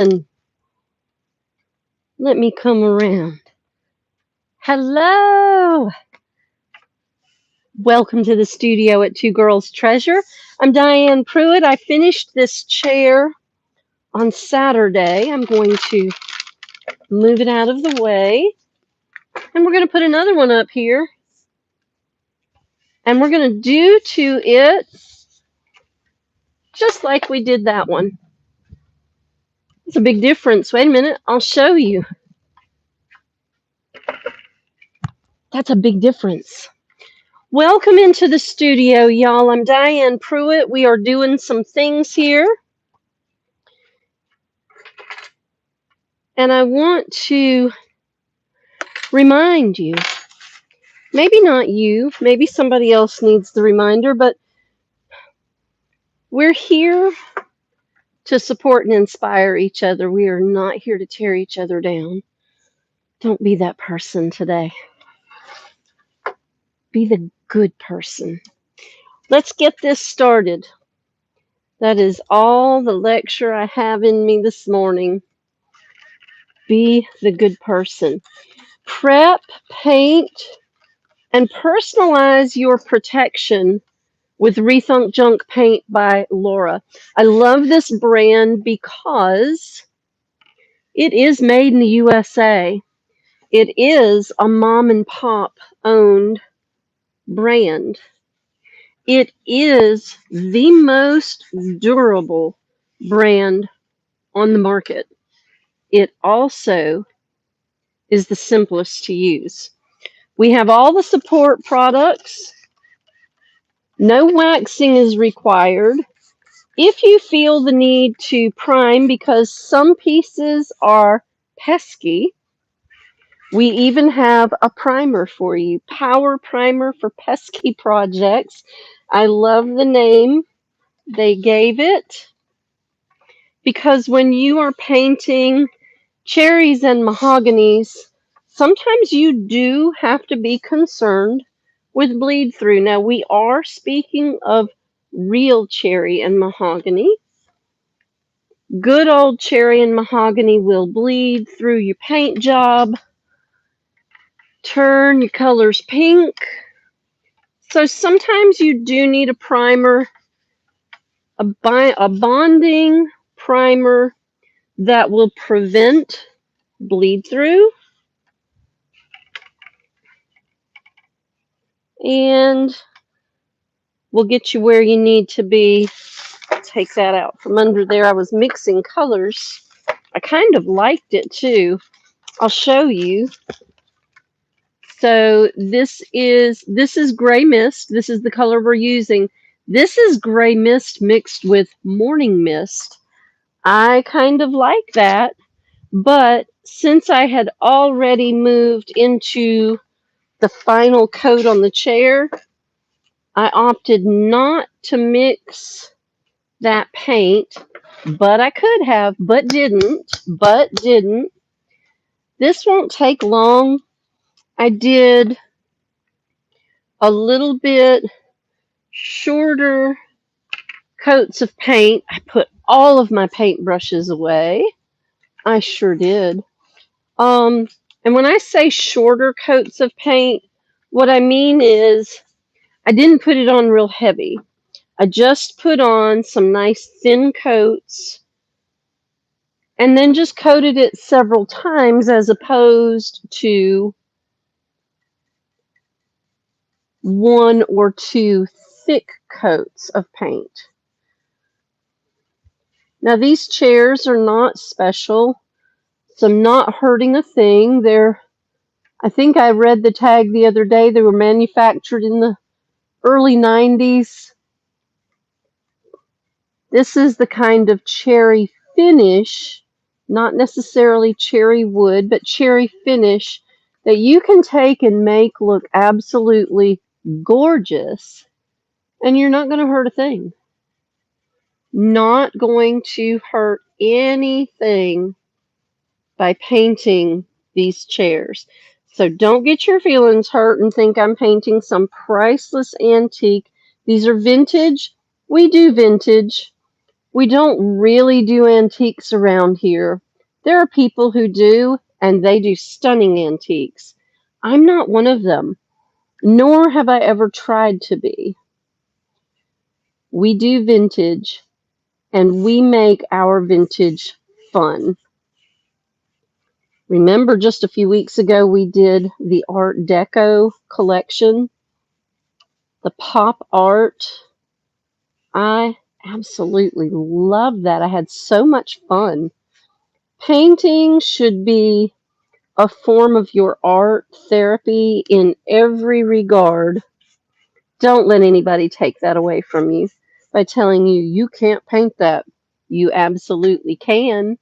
And let me come around. Hello. Welcome to the studio at Two Girls Treasure. I'm Diane Pruitt. I finished this chair on Saturday. I'm going to move it out of the way. And we're going to put another one up here. And we're going to do to it just like we did that one. It's a big difference. Wait a minute. I'll show you. That's a big difference. Welcome into the studio, y'all. I'm Diane Pruitt. We are doing some things here. And I want to remind you, maybe not you, maybe somebody else needs the reminder, but we're here to support and inspire each other. We are not here to tear each other down. Don't be that person today. Be the good person. Let's get this started. That is all the lecture I have in me this morning. Be the good person. Prep, paint, and personalize your protection with Rethunk Junk Paint by Laura. I love this brand because it is made in the USA. It is a mom and pop owned brand. It is the most durable brand on the market. It also is the simplest to use. We have all the support products. No waxing is required. If you feel the need to prime because some pieces are pesky, we even have a primer for you. Power Primer for Pesky Projects. I love the name they gave it because when you are painting cherries and mahoganies, sometimes you do have to be concerned with bleed through. Now, we are speaking of real cherry and mahogany. Good old cherry and mahogany will bleed through your paint job, turn your colors pink. So sometimes you do need a primer, a bonding primer that will prevent bleed through. And will get you where you need to be. Take that out from under there. I was mixing colors. I kind of liked it too. I'll show you. So this is gray mist. This is the color we're using. This is gray mist mixed with morning mist. I kind of like that, but since I had already moved into the final coat on the chair, I opted not to mix that paint, but I could have, but didn't. This won't take long. I did a little bit shorter coats of paint. I put all of my paint brushes away. I sure did. And when I say shorter coats of paint, what I mean is I didn't put it on real heavy. I just put on some nice thin coats and then just coated it several times as opposed to one or two thick coats of paint. Now these chairs are not special, so I'm not hurting a thing. I think I read the tag the other day. They were manufactured in the early 90s. This is the kind of cherry finish, not necessarily cherry wood, but cherry finish that you can take and make look absolutely gorgeous, and you're not going to hurt a thing. Not going to hurt anything by painting these chairs. So don't get your feelings hurt and think I'm painting some priceless antique. These are vintage. We do vintage. We don't really do antiques around here. There are people who do, and they do stunning antiques. I'm not one of them, nor have I ever tried to be. We do vintage, and we make our vintage fun. Remember, just a few weeks ago, we did the Art Deco collection, the pop art. I absolutely love that. I had so much fun. Painting should be a form of your art therapy in every regard. Don't let anybody take that away from you by telling you you can't paint that. You absolutely can.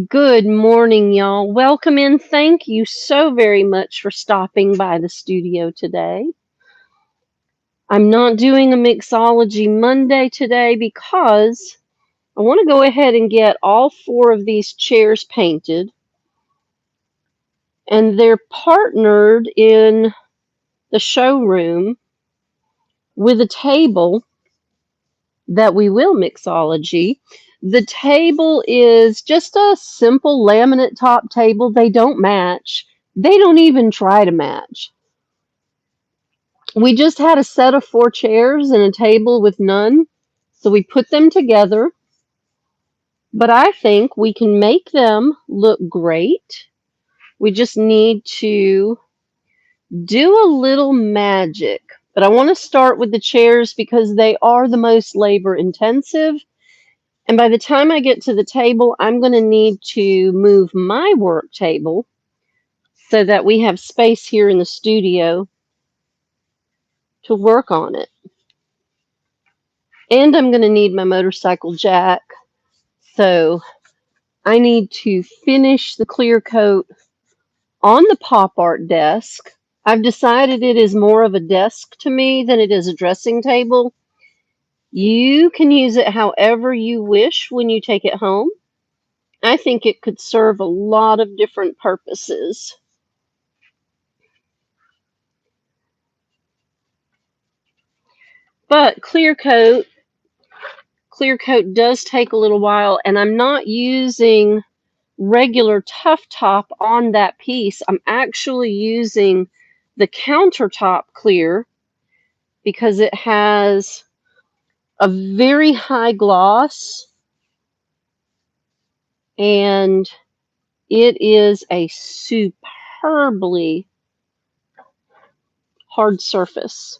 Good morning, y'all. Welcome in. Thank you so very much for stopping by the studio today. I'm not doing a Mixology Monday today because I want to go ahead and get all 4 of these chairs painted. And they're partnered in the showroom with a table that we will mixology. The table is just a simple laminate top table. They don't match. They don't even try to match. We just had a set of 4 chairs and a table with none, so we put them together. But I think we can make them look great. We just need to do a little magic. But I want to start with the chairs because they are the most labor intensive. And by the time I get to the table, I'm going to need to move my work table so that we have space here in the studio to work on it. And I'm going to need my motorcycle jack. So I need to finish the clear coat on the pop art desk. I've decided it is more of a desk to me than it is a dressing table. You can use it however you wish when you take it home. I think it could serve a lot of different purposes. But clear coat does take a little while, and I'm not using regular Tough Top on that piece. I'm actually using the countertop clear because it has a very high gloss and it is a superbly hard surface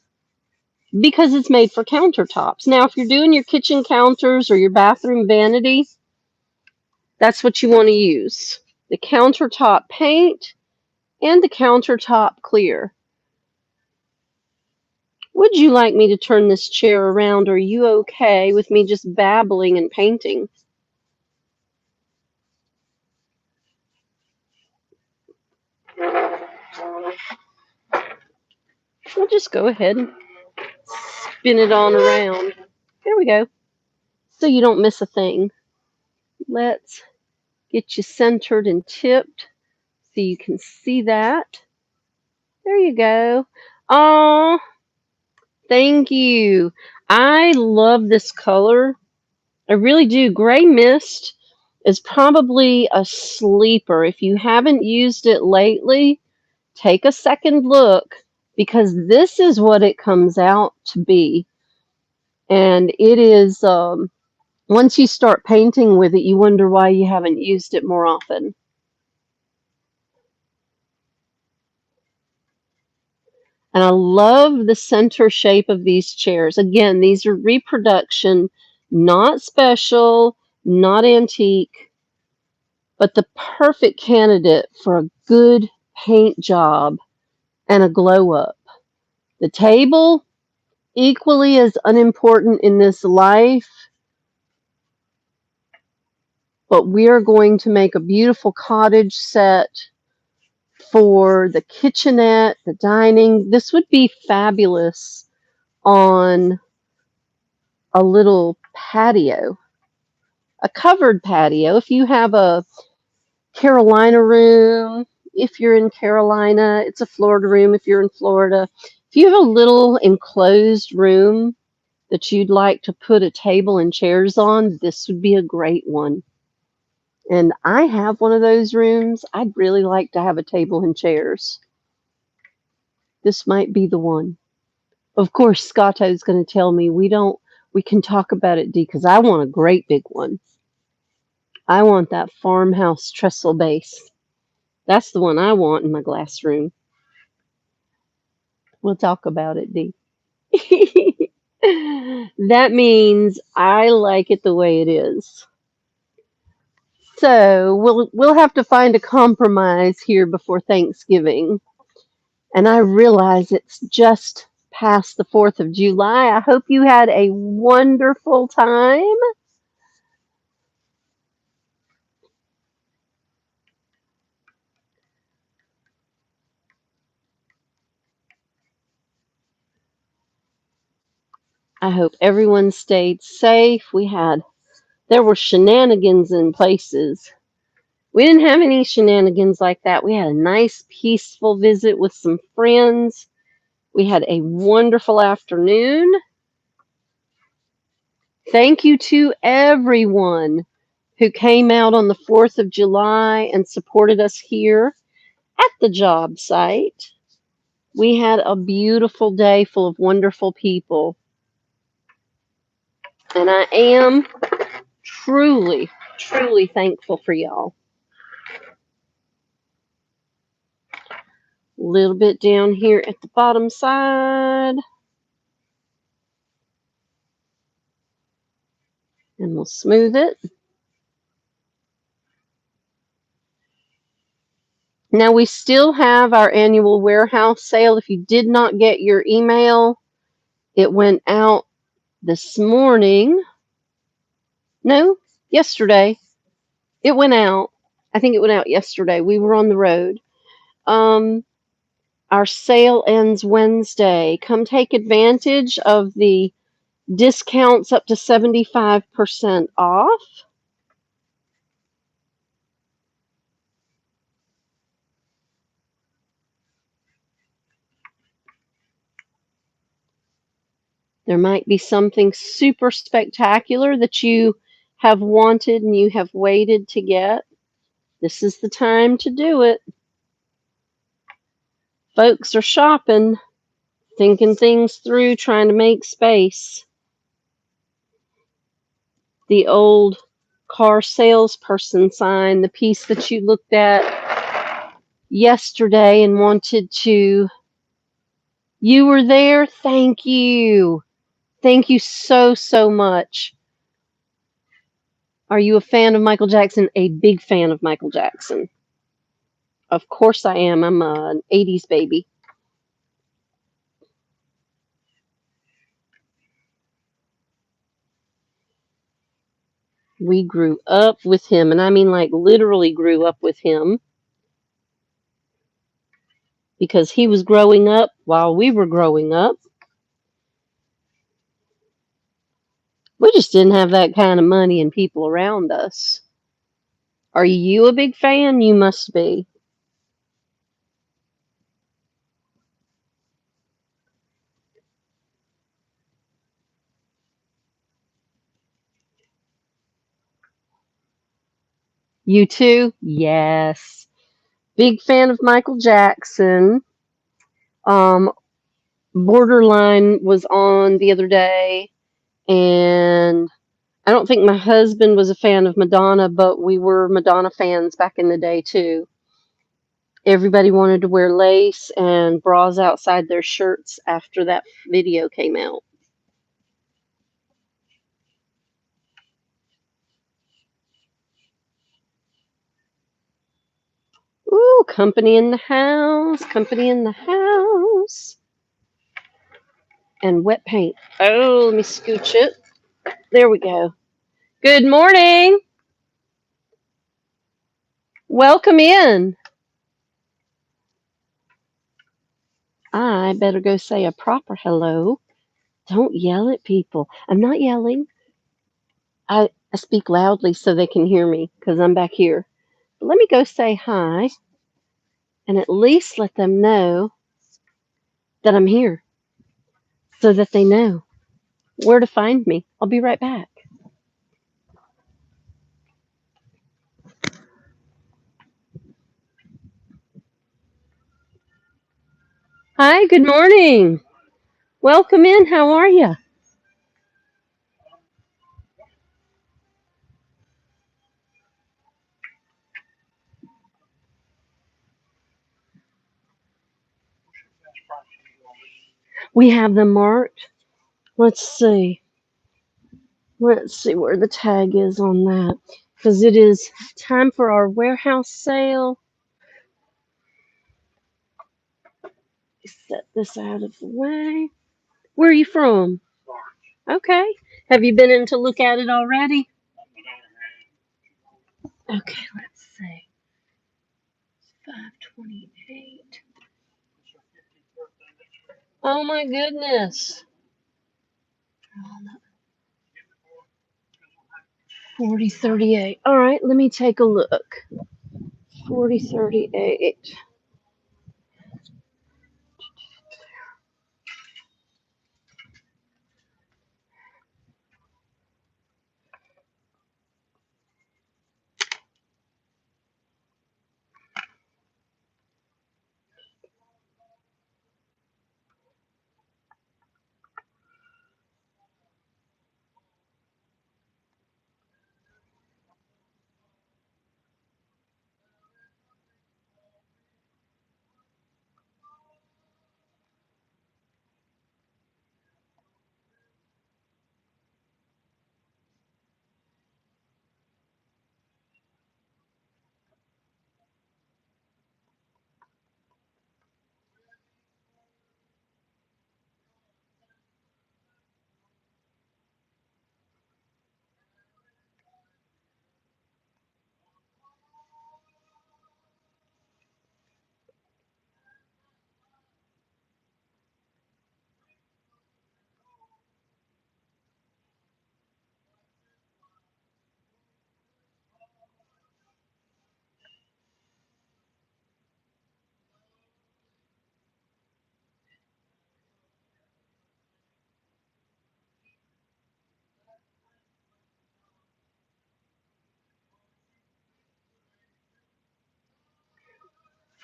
because it's made for countertops. Now, if you're doing your kitchen counters or your bathroom vanity, that's what you want to use. The countertop paint and the countertop clear. Would you like me to turn this chair around, or are you okay with me just babbling and painting? We'll just go ahead and spin it on around. There we go. So you don't miss a thing. Let's get you centered and tipped so you can see that. There you go. Oh, thank you. I love this color. I really do. Gray Mist is probably a sleeper. If you haven't used it lately, take a second look because this is what it comes out to be. And it is, once you start painting with it, you wonder why you haven't used it more often. And I love the center shape of these chairs. Again, these are reproduction, not special, not antique, but the perfect candidate for a good paint job and a glow up. The table, equally as unimportant in this life, but we are going to make a beautiful cottage set for the kitchenette, the dining. This would be fabulous on a little patio, a covered patio. If you have a Carolina room, if you're in Carolina, it's a Florida room if you're in Florida. If you have a little enclosed room that you'd like to put a table and chairs on, this would be a great one. And I have one of those rooms. I'd really like to have a table and chairs. This might be the one. Of course, Scotto's going to tell me we can talk about it, Dee, because I want a great big one. I want that farmhouse trestle base. That's the one I want in my glass room. We'll talk about it, Dee. That means I like it the way it is. So we'll have to find a compromise here before Thanksgiving. And I realize it's just past the 4th of July. I hope you had a wonderful time. I hope everyone stayed safe. There were shenanigans in places. We didn't have any shenanigans like that. We had a nice, peaceful visit with some friends. We had a wonderful afternoon. Thank you to everyone who came out on the 4th of July and supported us here at the job site. We had a beautiful day full of wonderful people. And I am truly, truly thankful for y'all. A little bit down here at the bottom side. And we'll smooth it. Now we still have our annual warehouse sale. If you did not get your email, it went out this morning. No, yesterday. It went out. I think it went out yesterday. We were on the road. Our sale ends Wednesday. Come take advantage of the discounts up to 75% off. There might be something super spectacular that you have wanted and you have waited to get. This is the time to do it. Folks are shopping, thinking things through, trying to make space. The old car salesperson sign, the piece that you looked at yesterday and wanted to. You were there? Thank you. Thank you so, so much. Are you a fan of Michael Jackson? A big fan of Michael Jackson. Of course I am. I'm an 80s baby. We grew up with him, and I mean like literally grew up with him, because he was growing up while we were growing up. We just didn't have that kind of money and people around us. Are you a big fan? You must be. You too? Yes. Big fan of Michael Jackson. Borderline was on the other day, and I don't think my husband was a fan of Madonna, but we were Madonna fans back in the day too. Everybody wanted to wear lace and bras outside their shirts after that video came out. Ooh, company in the house, company in the house. And wet paint. Oh, let me scooch it. There we go. Good morning. Welcome in. I better go say a proper hello. Don't yell at people. I'm not yelling. I speak loudly so they can hear me because I'm back here. But let me go say hi and at least let them know that I'm here so that they know. where to find me. I'll be right back. Hi, good morning. Welcome in. How are you? We have them marked. Let's see. Let's see where the tag is on that. Because it is time for our warehouse sale. Set this out of the way. Where are you from? Okay. Have you been in to look at it already? Okay, let's see. 528. Oh my goodness. 4038. All right, let me take a look. 4038.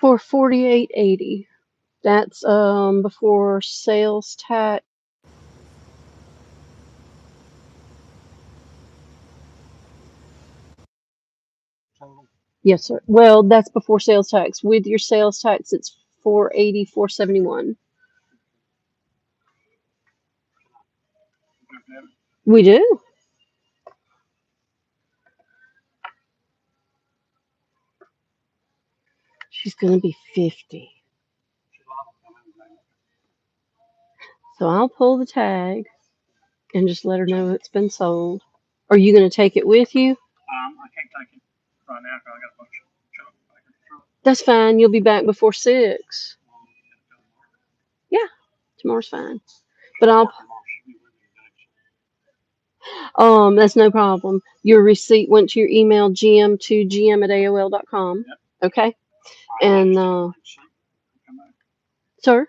For 4880. That's before sales tax. Yes, sir. Well, that's before sales tax. With your sales tax, it's 480, 471. We do. She's gonna be 50. So I'll pull the tag and just let her know it's been sold. Are you gonna take it with you? That's fine. You'll be back before 6. Yeah, tomorrow's fine. But that's no problem. Your receipt went to your email, gm2gm@aol.com. Okay. And sir?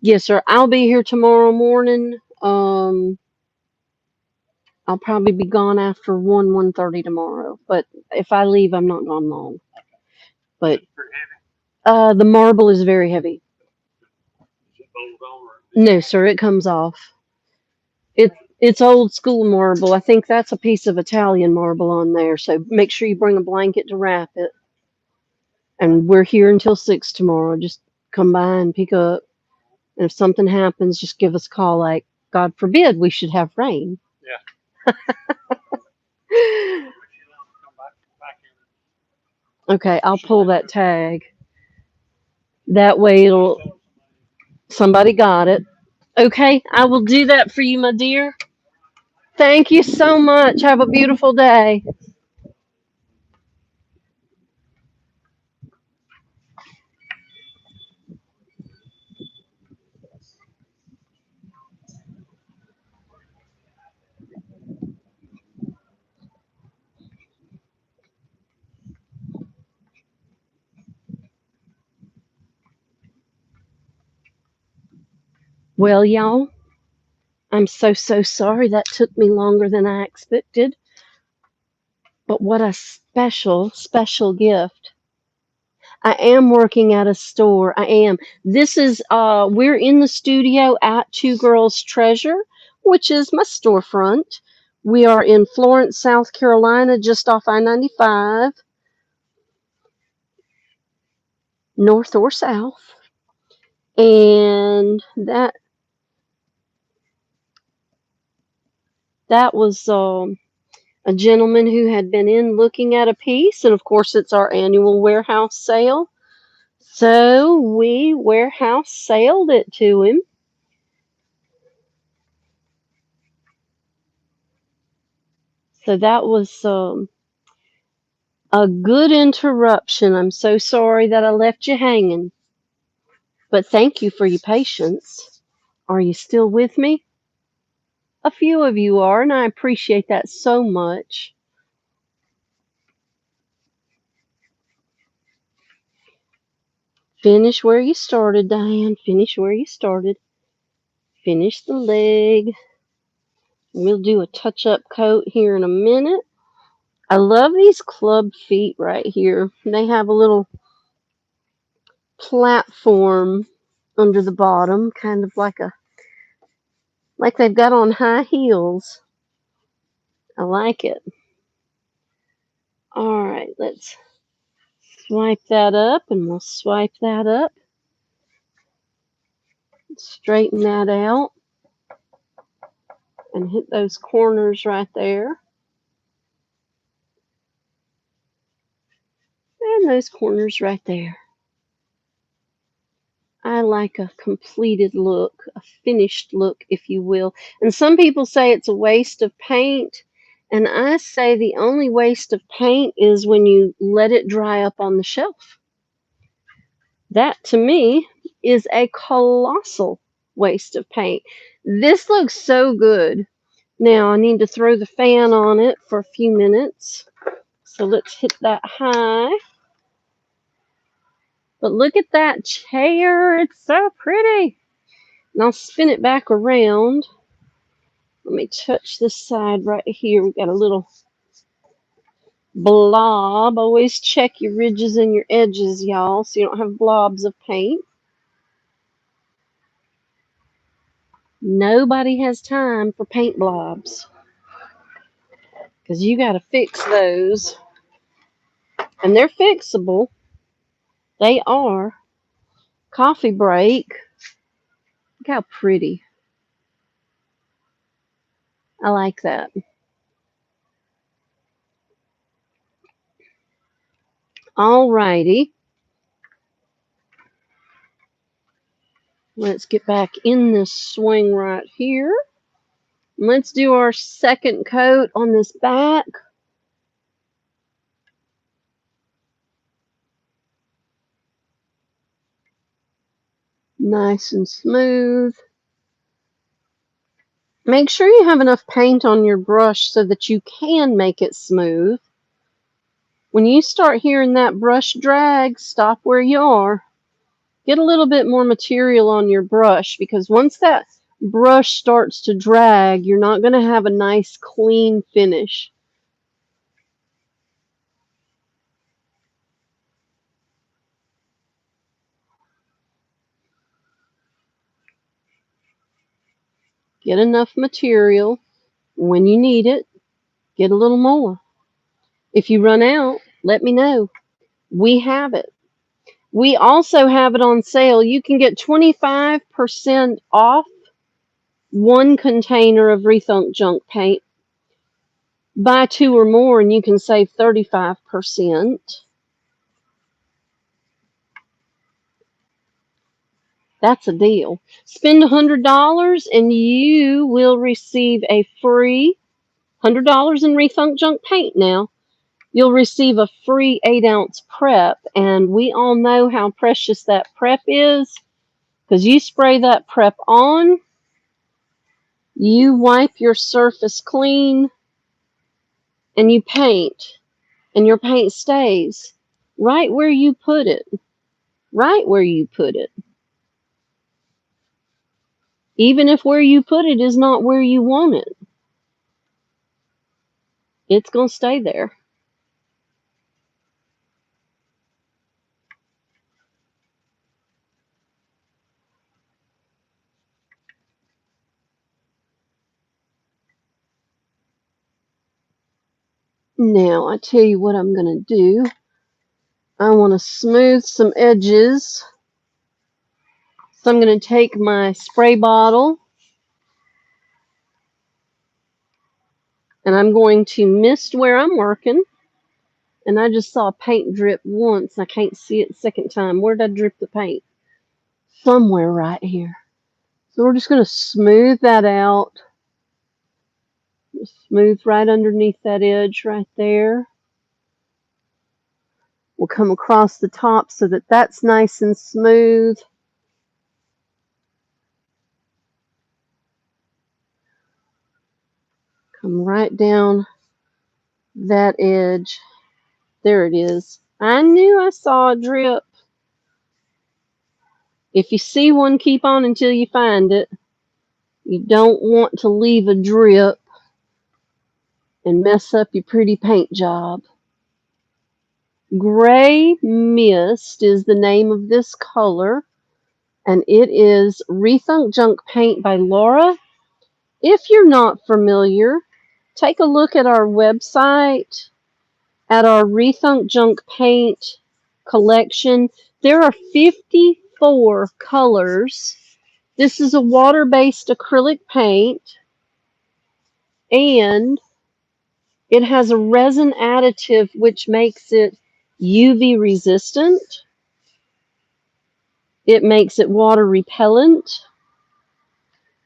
Yes, sir. I'll be here tomorrow morning. I'll probably be gone after 1:30 tomorrow. But if I leave, I'm not gone long. But the marble is very heavy. No, sir. It comes off. It's old school marble. I think that's a piece of Italian marble on there. So make sure you bring a blanket to wrap it. And we're here until 6 tomorrow. Just come by and pick up. And if something happens, just give us a call. Like, God forbid, we should have rain. Okay, I'll pull that tag. That way somebody got it. Okay, I will do that for you, my dear. Thank you so much. Have a beautiful day. Well, y'all, I'm so, so sorry that took me longer than I expected. But what a special, special gift. I am working at a store. I am. This is we're in the studio at Two Girls Treasure, which is my storefront. We are in Florence, South Carolina, just off I-95, north or south. And that was a gentleman who had been in looking at a piece, and of course it's our annual warehouse sale. So we warehouse sailed it to him. So that was a good interruption. I'm so sorry that I left you hanging, but thank you for your patience. Are you still with me? A few of you are, and I appreciate that so much. Finish where you started, Diane. Finish where you started. Finish the leg. We'll do a touch-up coat here in a minute. I love these club feet right here. They have a little platform under the bottom, kind of like they've got on high heels. I like it. All right, let's swipe that up, and we'll swipe that up. Straighten that out and hit those corners right there. And those corners right there. I like a completed look, a finished look, if you will. And some people say it's a waste of paint. And I say the only waste of paint is when you let it dry up on the shelf. That, to me, is a colossal waste of paint. This looks so good. Now, I need to throw the fan on it for a few minutes. So let's hit that high. But look at that chair. It's so pretty. And I'll spin it back around. Let me touch this side right here. We've got a little blob. Always check your ridges and your edges, y'all, so you don't have blobs of paint. Nobody has time for paint blobs because you got to fix those. And they're fixable. They are. Coffee break. Look how pretty. I like that. All righty. Let's get back in this swing right here. Let's do our second coat on this back. Nice and smooth. Make sure you have enough paint on your brush so that you can make it smooth. When you start hearing that brush drag, stop where you are. Get a little bit more material on your brush, because once that brush starts to drag, you're not going to have a nice clean finish. Get enough material. When you need it, get a little more. If you run out, let me know. We have it. We also have it on sale. You can get 25% off one container of Rethunk Junk paint. Buy 2 or more and you can save 35%. That's a deal. Spend $100 and you will receive a free $100 in Rethunk Junk paint now. You'll receive a free 8-ounce prep, and we all know how precious that prep is, because you spray that prep on, you wipe your surface clean, and you paint, and your paint stays right where you put it. Right where you put it. Even if where you put it is not where you want it, it's going to stay there. Now, I tell you what I'm going to do. I want to smooth some edges. So I'm going to take my spray bottle and I'm going to mist where I'm working. And I just saw paint drip once. I can't see it the second time. Where did I drip the paint? Somewhere right here. So we're just going to smooth that out. Smooth right underneath that edge right there. We'll come across the top so that that's nice and smooth. Come right down that edge. There it is. I knew I saw a drip. If you see one, keep on until you find it. You don't want to leave a drip and mess up your pretty paint job. Gray Mist is the name of this color, and it is Rethunk Junk Paint by Laura. If you're not familiar, take a look at our website, at our Rethunk Junk Paint collection. There are 54 colors. This is a water-based acrylic paint, and it has a resin additive which makes it UV resistant. It makes it water repellent.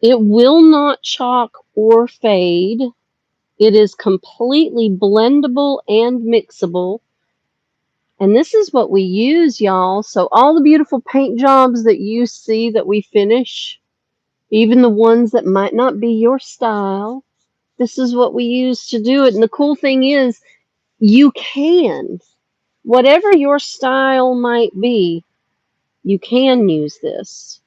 It will not chalk or fade. It is completely blendable and mixable. And this is what we use, y'all. So all the beautiful paint jobs that you see that we finish, even the ones that might not be your style, this is what we use to do it. And the cool thing is, you can. Whatever your style might be, you can use this.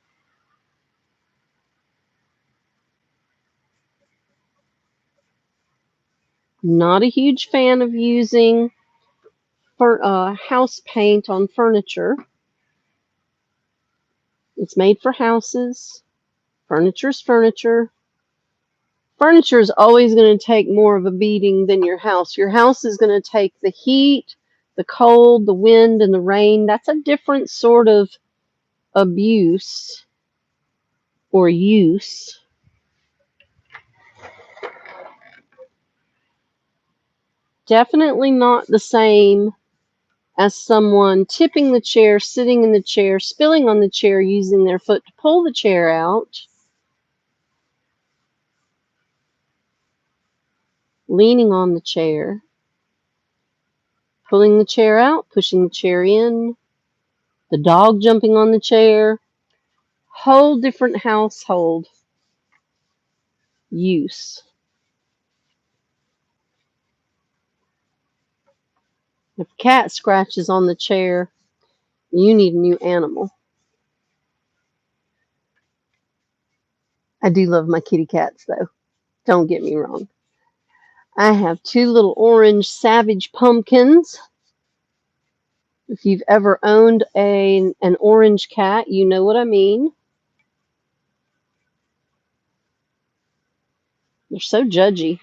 Not a huge fan of using house paint on furniture. It's made for houses. Furniture's furniture. Furniture is always going to take more of a beating than your house. Your house is going to take the heat, the cold, the wind, and the rain. That's a different sort of abuse or use. Definitely not the same as someone tipping the chair, sitting in the chair, spilling on the chair, using their foot to pull the chair out, leaning on the chair, pulling the chair out, pushing the chair in, the dog jumping on the chair. Whole different household use. If a cat scratches on the chair, you need a new animal. I do love my kitty cats, though. Don't get me wrong. I have two little orange Savage pumpkins. If you've ever owned an orange cat, you know what I mean. They're so judgy.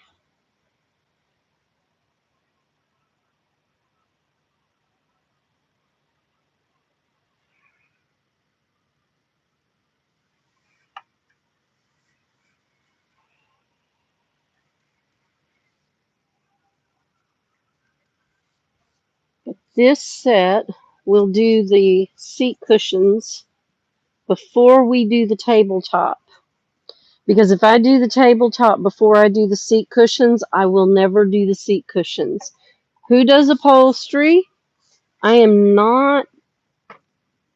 This set will do the seat cushions before we do the tabletop. Because if I do the tabletop before I do the seat cushions, I will never do the seat cushions. Who does upholstery? I am not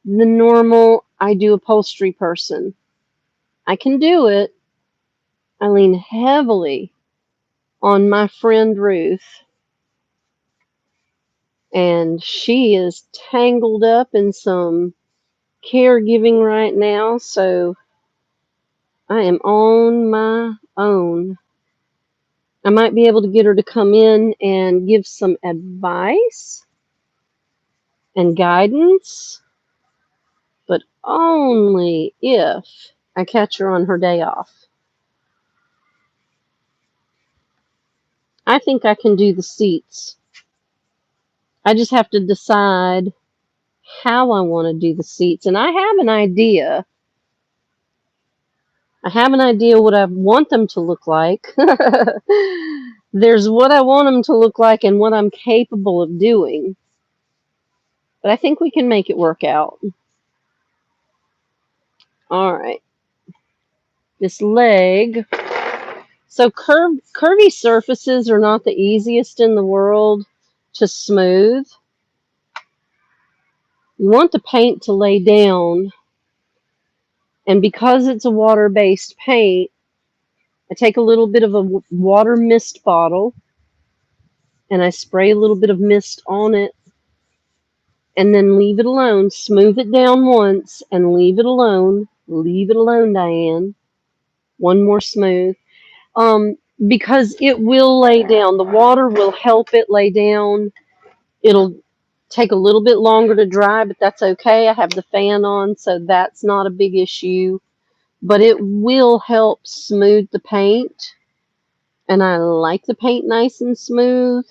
the normal I do upholstery person. I can do it. I lean heavily on my friend Ruth, and she is tangled up in some caregiving right now, so I am on my own. I might be able to get her to come in and give some advice and guidance, but only if I catch her on her day off. I think I can do the seats. I just have to decide how I want to do the seats. And I have an idea. I have an idea what I want them to look like. There's what I want them to look like and what I'm capable of doing. But I think we can make it work out. All right. This leg. So curvy surfaces are not the easiest in the world to smooth. You want the paint to lay down. And because it's a water-based paint, I take a little bit of a water mist bottle and I spray a little bit of mist on it and then leave it alone. Smooth it down once and leave it alone. Leave it alone, Diane. One more smooth. Because it will lay down. The water will help it lay down. It'll take a little bit longer to dry, but that's okay. I have the fan on, so that's not a big issue. But it will help smooth the paint. And I like the paint nice and smooth.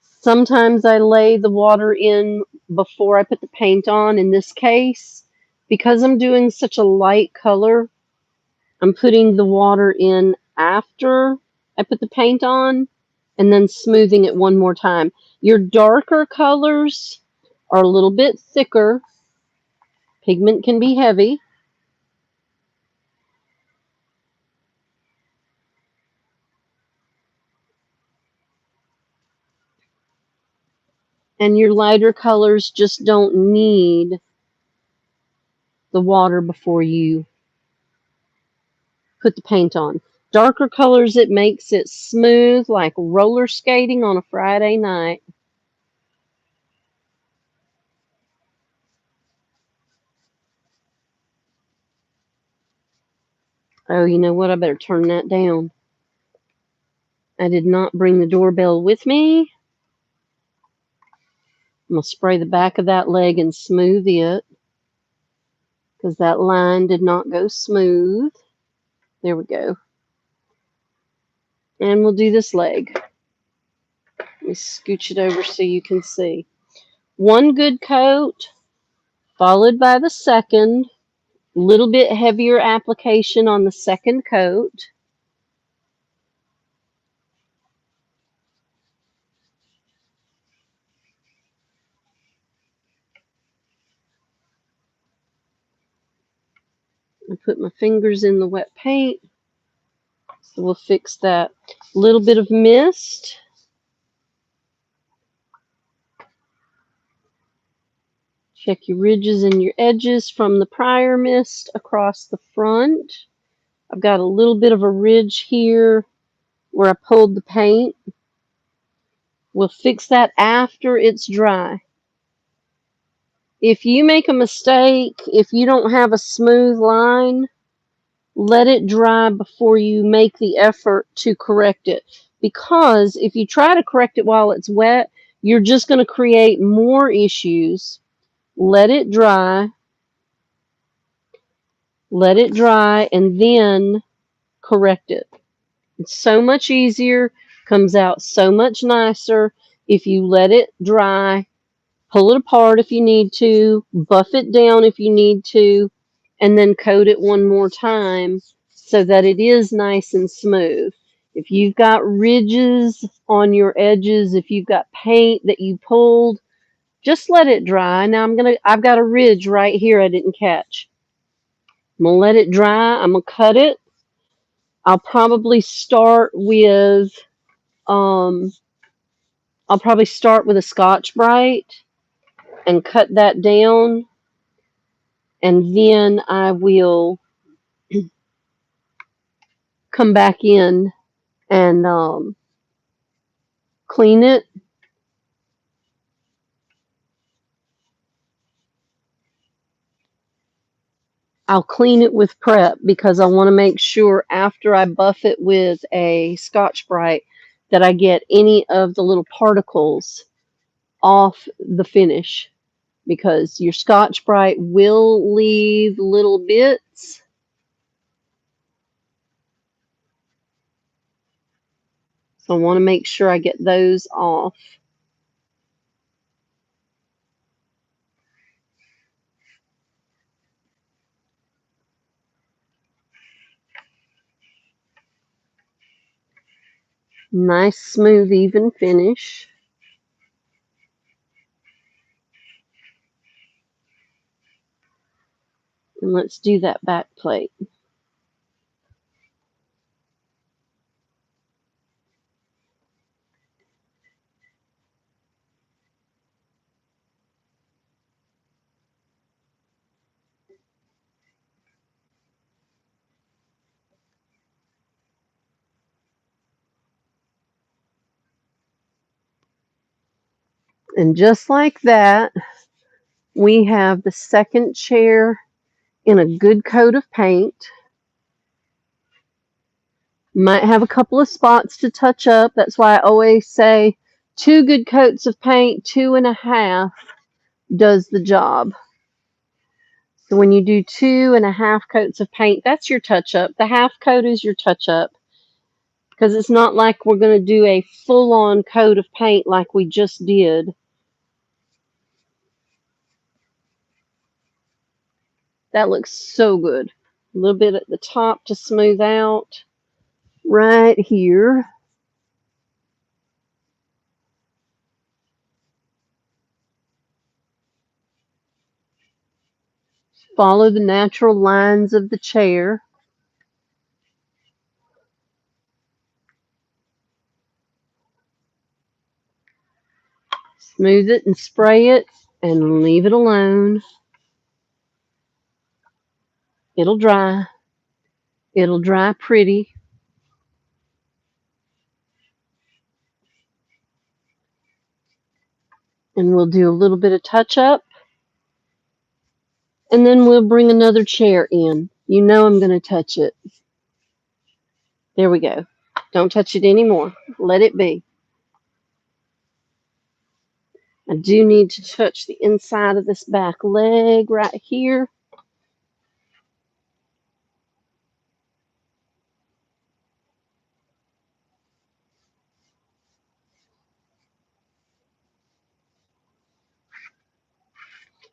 Sometimes I lay the water in before I put the paint on. In this case, because I'm doing such a light color, I'm putting the water in after I put the paint on and then smoothing it one more time. Your darker colors are a little bit thicker. Pigment can be heavy. And your lighter colors just don't need the water before you put the paint on. Darker colors, it makes it smooth like roller skating on a Friday night. Oh, you know what? I better turn that down. I did not bring the doorbell with me. I'm going to spray the back of that leg and smooth it because that line did not go smooth. There we go. And we'll do this leg. Let me scooch it over so you can see. One good coat, followed by the second. Little bit heavier application on the second coat. I put my fingers in the wet paint. So we'll fix that. A little bit of mist. Check your ridges and your edges from the prior mist across the front. I've got a little bit of a ridge here where I pulled the paint. We'll fix that after it's dry. If you make a mistake, if you don't have a smooth line, let it dry before you make the effort to correct it. Because if you try to correct it while it's wet, you're just going to create more issues. Let it dry. Let it dry and then correct it. It's so much easier, comes out so much nicer if you let it dry. Pull it apart if you need to, buff it down if you need to, and then coat it one more time so that it is nice and smooth. If you've got ridges on your edges, if you've got paint that you pulled, just let it dry. Now I've got a ridge right here I didn't catch. I'm gonna let it dry. I'm gonna cut it. I'll probably start with a Scotch-Brite and cut that down, and then I will come back in and clean it. I'll clean it with prep because I want to make sure after I buff it with a Scotch-Brite that I get any of the little particles off the finish, because your Scotch-Brite will leave little bits. So I want to make sure I get those off. Nice, smooth, even finish. And let's do that back plate. And just like that, we have the second chair in a good coat of paint. Might have a couple of spots to touch up. That's why I always say 2 good coats of paint, 2.5 does the job. So when you do 2.5 coats of paint, that's your touch up. The half coat is your touch up, because it's not like we're going to do a full on coat of paint like we just did. That looks so good. A little bit at the top to smooth out right here. Follow the natural lines of the chair. Smooth it and spray it and leave it alone. It'll dry. It'll dry pretty. And we'll do a little bit of touch up. And then we'll bring another chair in. You know I'm going to touch it. There we go. Don't touch it anymore. Let it be. I do need to touch the inside of this back leg right here.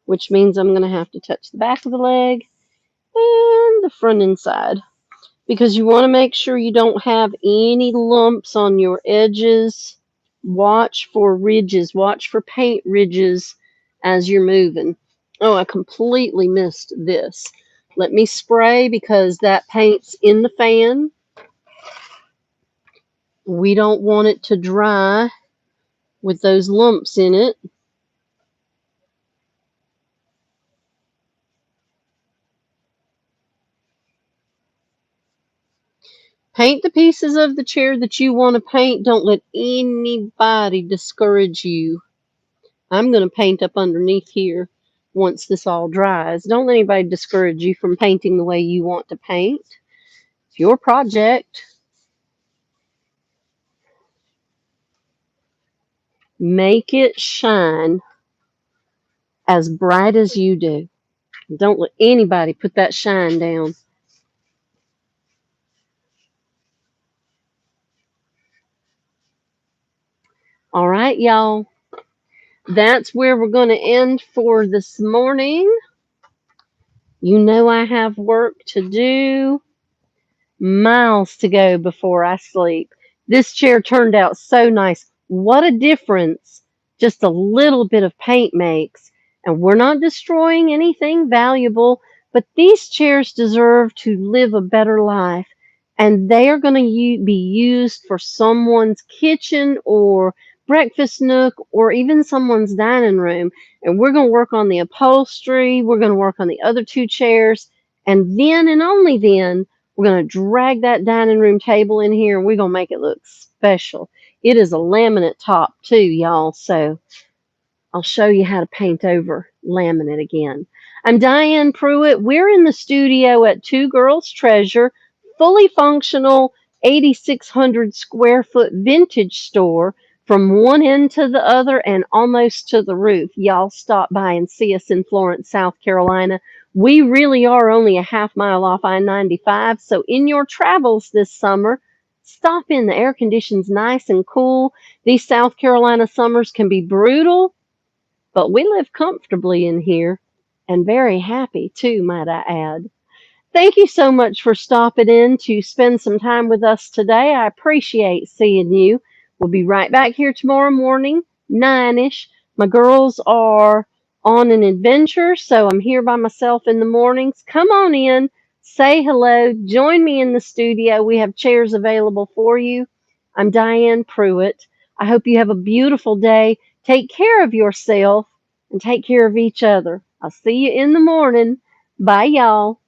Which means I'm going to have to touch the back of the leg and the front inside, because you want to make sure you don't have any lumps on your edges. Watch for ridges. Watch for paint ridges as you're moving. Oh, I completely missed this. Let me spray, because that paint's in the fan. We don't want it to dry with those lumps in it. Paint the pieces of the chair that you want to paint. Don't let anybody discourage you. I'm going to paint up underneath here once this all dries. Don't let anybody discourage you from painting the way you want to paint. It's your project. Make it shine as bright as you do. Don't let anybody put that shine down. All right, y'all. That's where we're going to end for this morning. You know I have work to do. Miles to go before I sleep. This chair turned out so nice. What a difference just a little bit of paint makes. And we're not destroying anything valuable, but these chairs deserve to live a better life. And they are going to be used for someone's kitchen or breakfast nook or even someone's dining room. And we're going to work on the upholstery. We're going to work on the other 2 chairs. And then and only then, we're going to drag that dining room table in here, and we're going to make it look special. It is a laminate top too, y'all, so I'll show you how to paint over laminate again. I'm Diane Pruitt. We're in the studio at Two Girls Treasure, fully functional 8,600 square foot vintage store from one end to the other and almost to the roof. Y'all stop by and see us in Florence, South Carolina. We really are only a half mile off I-95, so in your travels this summer, stop in. The air conditioning's nice and cool. These South Carolina summers can be brutal, but we live comfortably in here and very happy too, might I add. Thank you so much for stopping in to spend some time with us today. I appreciate seeing you. We'll be right back here tomorrow morning, 9ish. My girls are on an adventure, so I'm here by myself in the mornings. Come on in, say hello, join me in the studio. We have chairs available for you. I'm Diane Pruitt. I hope you have a beautiful day. Take care of yourself and take care of each other. I'll see you in the morning. Bye, y'all.